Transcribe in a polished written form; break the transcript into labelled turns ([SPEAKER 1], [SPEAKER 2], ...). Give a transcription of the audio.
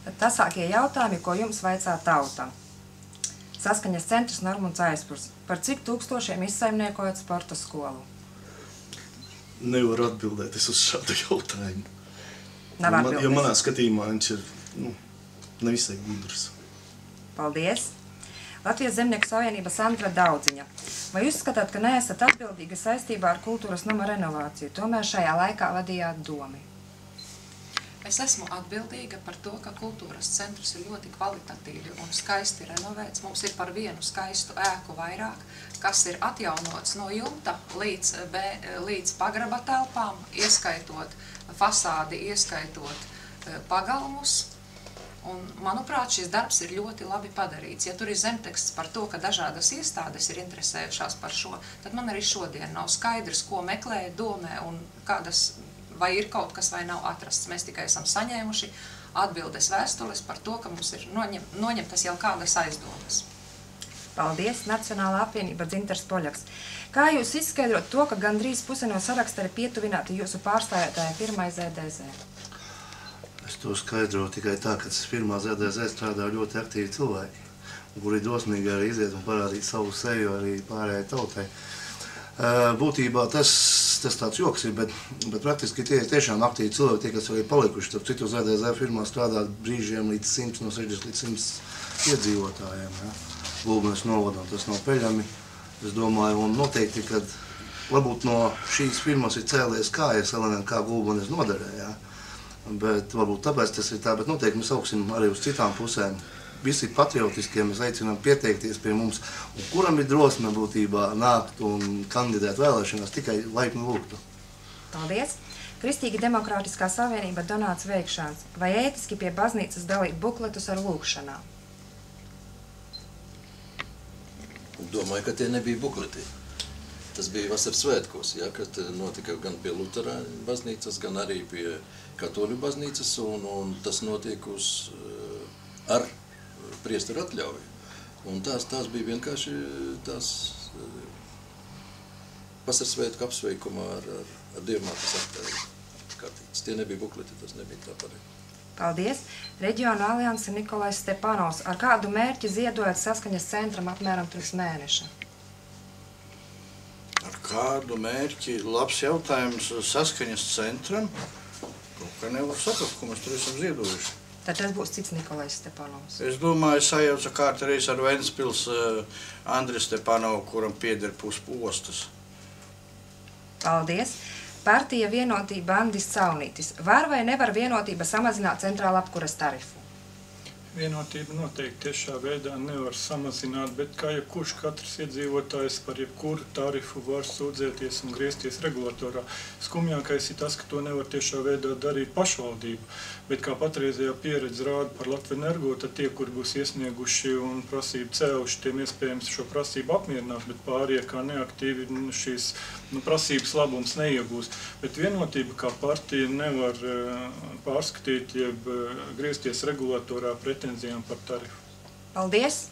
[SPEAKER 1] Tad tasākie jautājumi, ko jums vaicā tauta. Saskaņas centrs Normunds Aizpurs. Par cik tūkstošiem izsaimniekojat sporta skolu?
[SPEAKER 2] Nevaru atbildēt uz šādu jautājumu.
[SPEAKER 1] Nav atbildēs.
[SPEAKER 2] Jo manā skatījumā viņš ir nevisai gudrs.
[SPEAKER 1] Paldies. Latvijas Zemnieku savienība Sandra Daudziņa. Vai uzskatāt, ka neesat atbildīgi saistībā ar kultūras nama renovāciju? Tomēr šajā laikā vadījāt domi.
[SPEAKER 3] Es esmu atbildīga par to, ka kultūras centrs ir ļoti kvalitatīvi un skaisti renovēts. Mums ir par vienu skaistu ēku vairāk, kas ir atjaunots no jumta līdz pagraba telpām, ieskaitot fasādi, ieskaitot pagalmus. Un, manuprāt, šis darbs ir ļoti labi padarīts. Ja tur ir zemteksts par to, ka dažādas iestādes ir interesējušās par šo, tad man arī šodien nav skaidrs, ko meklē, domē un kādas, vai ir kaut kas vai nav atrasts. Mēs tikai esam saņēmuši atbildes vēstules par to, ka mums ir noņemtas jau kādas aizdomas.
[SPEAKER 1] Paldies, Nacionālā apvienība Dzintars Poļaks. Kā jūs izskaidrot to, ka gandrīz puse no saraksta ir pietuvināti jūsu pārstāvētāja firmai ZDZ?
[SPEAKER 4] Es to skaidroju tikai tā, ka tas firmā ZDZ strādā ļoti aktīvi cilvēki, kuri drosmīgi arī iziet un parādīt savu seju arī pārējai tautai. Būtībā tas tāds joks ir, bet praktiski tie ir tiešām aktīvi cilvēki, tie, kas arī palikuši. Tad citu ZDZ firmā strādā brīžiem līdz 100, no 60 līdz 100 iedzīvotājiem. Ja? Gulbenes novadam, tas nav peļami. Es domāju, un noteikti, kad varbūt no šīs firmas ir cēlies kājas elementi, kā Gulbenes noderē. Ja? Bet varbūt tāpēc tas ir tā, bet noteikti mēs augsim arī uz citām pusēm. Visi patriotiskie mēs aicinām pieteikties pie mums, un kuram ir drosme būtībā nākt un kandidēt vēlēšanās, tikai laipni lūgtu.
[SPEAKER 1] Paldies. Kristīgi demokrātiskā savienība Donāts Veikšāns. Vai ētiski pie baznīcas dalīt bukletus ar lūgšanām?
[SPEAKER 5] Domāju, ka tie nebija bukleti. Tas bija vasaras svētkos, ja, kad notika gan pie Luterāņu baznīcas, gan arī pie Katoļu baznīcas, un tas notiek ar priesteru atļauju. Un tās bija vienkārši tās vasaras svētku apsveikumā ar Dievmātes atkārtītas. Tie nebija bukleti, tas nebija tā pareizi.
[SPEAKER 1] Paldies. Reģiona alianse Nikolais Stepanovs. Ar kādu mērķi ziedojat Saskaņas centram apmēram pirms mēneša?
[SPEAKER 6] Ar kādu mērķi? Labs jautājums Saskaņas centram. Kā nevar saprast, ko mēs tur esam ziedojuši.
[SPEAKER 1] Tad tas būs cits Nikolais Stepanovs.
[SPEAKER 6] Es domāju, sajauca kārta reiz ar Ventspils Andri Stepanovu, kuram pieder puspostas.
[SPEAKER 1] Paldies. Partija Vienotība Andis Caunītis. Var vai nevar Vienotība samazināt centrāla apkuras tarifu?
[SPEAKER 7] Vienotība noteikti tiešā veidā nevar samazināt, bet kā jebkurš katrs iedzīvotājs par jebkuru tarifu var sūdzēties un griezties regulatorā. Skumjākais ir tas, ka to nevar tiešā veidā darīt pašvaldību, bet kā patreizējā pieredze rāda par Latvenergo, tad tie, kuri būs iesnieguši un prasību cēluši, tiem iespējams šo prasību apmierinās, bet pārējie kā neaktīvi šīs prasības labums neiegūs. Bet Vienotība kā partija nevar pārskatīt, jeb griezties regulatorā pretenzijām par tarifu.
[SPEAKER 1] Paldies!